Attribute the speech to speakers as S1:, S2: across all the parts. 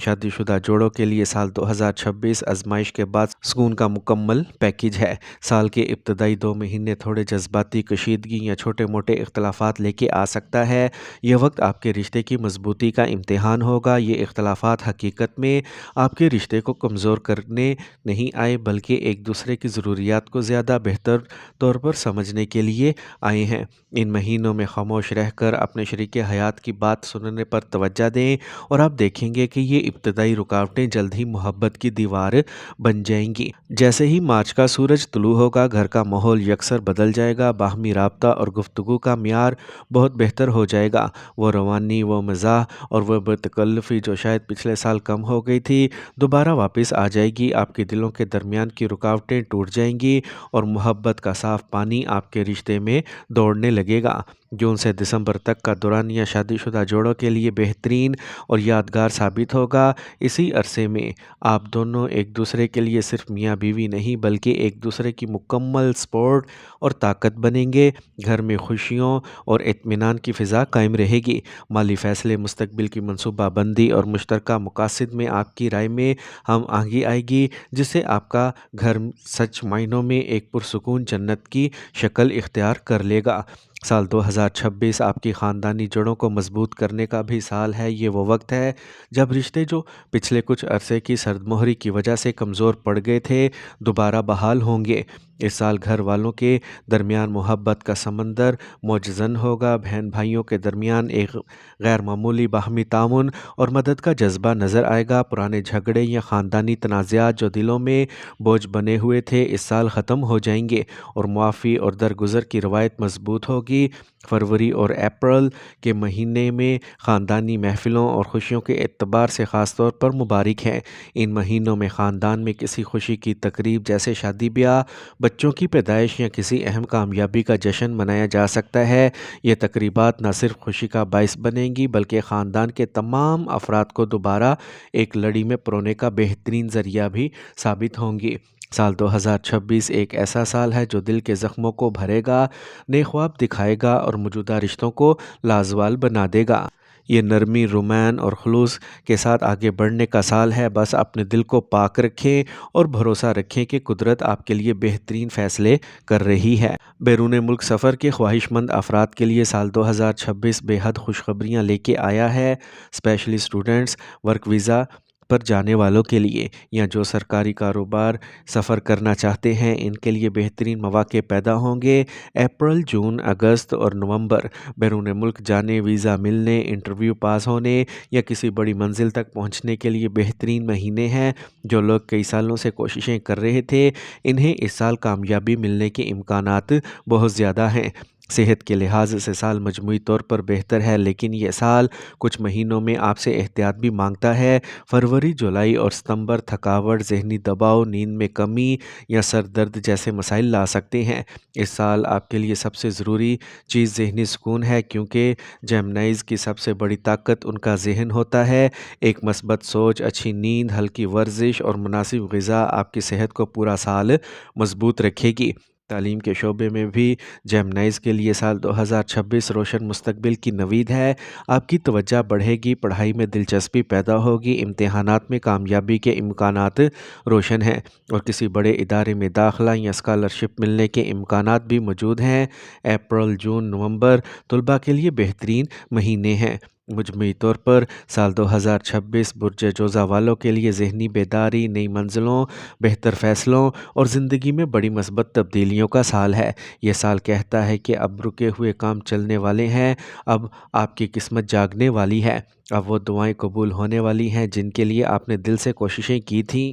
S1: شادی شدہ جوڑوں کے لیے سال 2026 آزمائش کے بعد سکون کا مکمل پیکیج ہے۔ سال کے ابتدائی 2 مہینے تھوڑے جذباتی کشیدگی یا چھوٹے موٹے اختلافات لے کے آ سکتا ہے۔ یہ وقت آپ کے رشتے کی مضبوطی کا امتحان ہوگا۔ یہ اختلافات حقیقت میں آپ کے رشتے کو کمزور کرنے نہیں آئے بلکہ ایک دوسرے کی ضروریات کو زیادہ بہتر طور پر سمجھنے کے لیے آئے ہیں۔ ان مہینوں میں خاموش رہ کر اپنے شریک حیات کی بات سننے پر توجہ دیں اور آپ دیکھیں گے کہ یہ ابتدائی رکاوٹیں جلد ہی محبت کی دیوار بن جائیں گی۔ جیسے ہی مارچ کا سورج طلوع ہوگا، گھر کا ماحول یکسر بدل جائے گا، باہمی رابطہ اور گفتگو کا معیار بہت بہتر ہو جائے گا۔ وہ روانی، وہ مزاح اور وہ بے تکلفی جو شاید پچھلے سال کم ہو گئی تھی، دوبارہ واپس آ جائے گی۔ آپ کے دلوں کے درمیان کی رکاوٹیں ٹوٹ جائیں گی اور محبت کا صاف پانی آپ کے رشتے میں دوڑنے لگے گا۔ جون سے دسمبر تک کا دورانیہ شادی شدہ جوڑوں کے لیے بہترین اور یادگار ثابت ہوگا۔ اسی عرصے میں آپ دونوں ایک دوسرے کے لیے صرف میاں بیوی نہیں بلکہ ایک دوسرے کی مکمل سپورٹ اور طاقت بنیں گے۔ گھر میں خوشیوں اور اطمینان کی فضا قائم رہے گی۔ مالی فیصلے، مستقبل کی منصوبہ بندی اور مشترکہ مقاصد میں آپ کی رائے میں ہم آہنگی آئے گی، جس سے آپ کا گھر سچ معنوں میں ایک پرسکون جنت کی شکل اختیار کر لے گا۔ سال 2026 آپ کی خاندانی جڑوں کو مضبوط کرنے کا بھی سال ہے۔ یہ وہ وقت ہے جب رشتے جو پچھلے کچھ عرصے کی سرد مہری کی وجہ سے کمزور پڑ گئے تھے، دوبارہ بحال ہوں گے۔ اس سال گھر والوں کے درمیان محبت کا سمندر موجزن ہوگا۔ بہن بھائیوں کے درمیان ایک غیر معمولی باہمی تعاون اور مدد کا جذبہ نظر آئے گا۔ پرانے جھگڑے یا خاندانی تنازعات جو دلوں میں بوجھ بنے ہوئے تھے، اس سال ختم ہو جائیں گے اور معافی اور درگزر کی روایت مضبوط ہوگی۔ فروری اور اپریل کے مہینے میں خاندانی محفلوں اور خوشیوں کے اعتبار سے خاص طور پر مبارک ہیں۔ ان مہینوں میں خاندان میں کسی خوشی کی تقریب جیسے شادی بیاہ، بچوں کی پیدائش یا کسی اہم کامیابی کا جشن منایا جا سکتا ہے۔ یہ تقریبات نہ صرف خوشی کا باعث بنیں گی بلکہ خاندان کے تمام افراد کو دوبارہ ایک لڑی میں پرونے کا بہترین ذریعہ بھی ثابت ہوں گی۔ سال 2026 ایک ایسا سال ہے جو دل کے زخموں کو بھرے گا، نئے خواب دکھائے گا اور موجودہ رشتوں کو لازوال بنا دے گا۔ یہ نرمی، رومان اور خلوص کے ساتھ آگے بڑھنے کا سال ہے۔ بس اپنے دل کو پاک رکھیں اور بھروسہ رکھیں کہ قدرت آپ کے لیے بہترین فیصلے کر رہی ہے۔ بیرون ملک سفر کے خواہش مند افراد کے لیے سال 2026 بے حد خوشخبریاں لے کے آیا ہے۔ اسپیشلی اسٹوڈنٹس، ورک ویزا پر جانے والوں کے لیے یا جو سرکاری کاروبار سفر کرنا چاہتے ہیں، ان کے لیے بہترین مواقع پیدا ہوں گے۔ اپریل، جون، اگست اور نومبر بیرون ملک جانے، ویزا ملنے، انٹرویو پاس ہونے یا کسی بڑی منزل تک پہنچنے کے لیے بہترین مہینے ہیں۔ جو لوگ کئی سالوں سے کوششیں کر رہے تھے، انہیں اس سال کامیابی ملنے کے امکانات بہت زیادہ ہیں۔ صحت کے لحاظ سے سال مجموعی طور پر بہتر ہے، لیکن یہ سال کچھ مہینوں میں آپ سے احتیاط بھی مانگتا ہے۔ فروری، جولائی اور ستمبر تھکاوٹ، ذہنی دباؤ، نیند میں کمی یا سر درد جیسے مسائل لا سکتے ہیں۔ اس سال آپ کے لیے سب سے ضروری چیز ذہنی سکون ہے، کیونکہ جیمنائز کی سب سے بڑی طاقت ان کا ذہن ہوتا ہے۔ ایک مثبت سوچ، اچھی نیند، ہلکی ورزش اور مناسب غذا آپ کی صحت کو پورا سال مضبوط رکھے گی۔ تعلیم کے شعبے میں بھی جیمنائز کے لیے سال 2026 روشن مستقبل کی نوید ہے۔ آپ کی توجہ بڑھے گی، پڑھائی میں دلچسپی پیدا ہوگی، امتحانات میں کامیابی کے امکانات روشن ہیں اور کسی بڑے ادارے میں داخلہ یا اسکالرشپ ملنے کے امکانات بھی موجود ہیں۔ اپریل، جون، نومبر طلباء کے لیے بہترین مہینے ہیں۔ مجموعی طور پر سال 2026 برج جوزہ والوں کے لیے ذہنی بیداری، نئی منزلوں، بہتر فیصلوں اور زندگی میں بڑی مثبت تبدیلیوں کا سال ہے۔ یہ سال کہتا ہے کہ اب رکے ہوئے کام چلنے والے ہیں، اب آپ کی قسمت جاگنے والی ہے، اب وہ دعائیں قبول ہونے والی ہیں جن کے لیے آپ نے دل سے کوششیں کی تھیں۔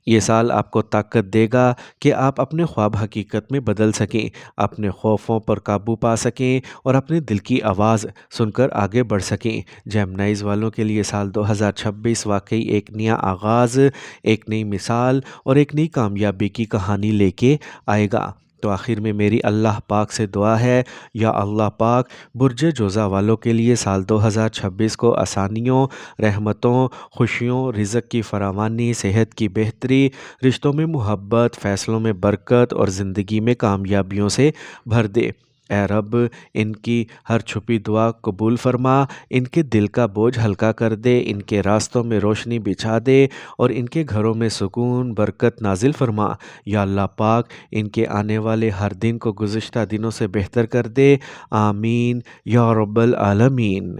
S1: یہ سال آپ کو طاقت دے گا کہ آپ اپنے خواب حقیقت میں بدل سکیں، اپنے خوفوں پر قابو پا سکیں اور اپنے دل کی آواز سن کر آگے بڑھ سکیں۔ جیمنائز والوں کے لیے سال 2026 واقعی ایک نیا آغاز، ایک نئی مثال اور ایک نئی کامیابی کی کہانی لے کے آئے گا۔ تو آخر میں میری اللہ پاک سے دعا ہے، یا اللہ پاک برج جوزہ والوں کے لیے سال 2026 کو آسانیوں، رحمتوں، خوشیوں، رزق کی فراوانی، صحت کی بہتری، رشتوں میں محبت، فیصلوں میں برکت اور زندگی میں کامیابیوں سے بھر دے۔ اے رب ان کی ہر چھپی دعا قبول فرما، ان کے دل کا بوجھ ہلکا کر دے، ان کے راستوں میں روشنی بچھا دے اور ان کے گھروں میں سکون برکت نازل فرما۔ یا اللہ پاک ان کے آنے والے ہر دن کو گزشتہ دنوں سے بہتر کر دے، آمین یا رب العالمین۔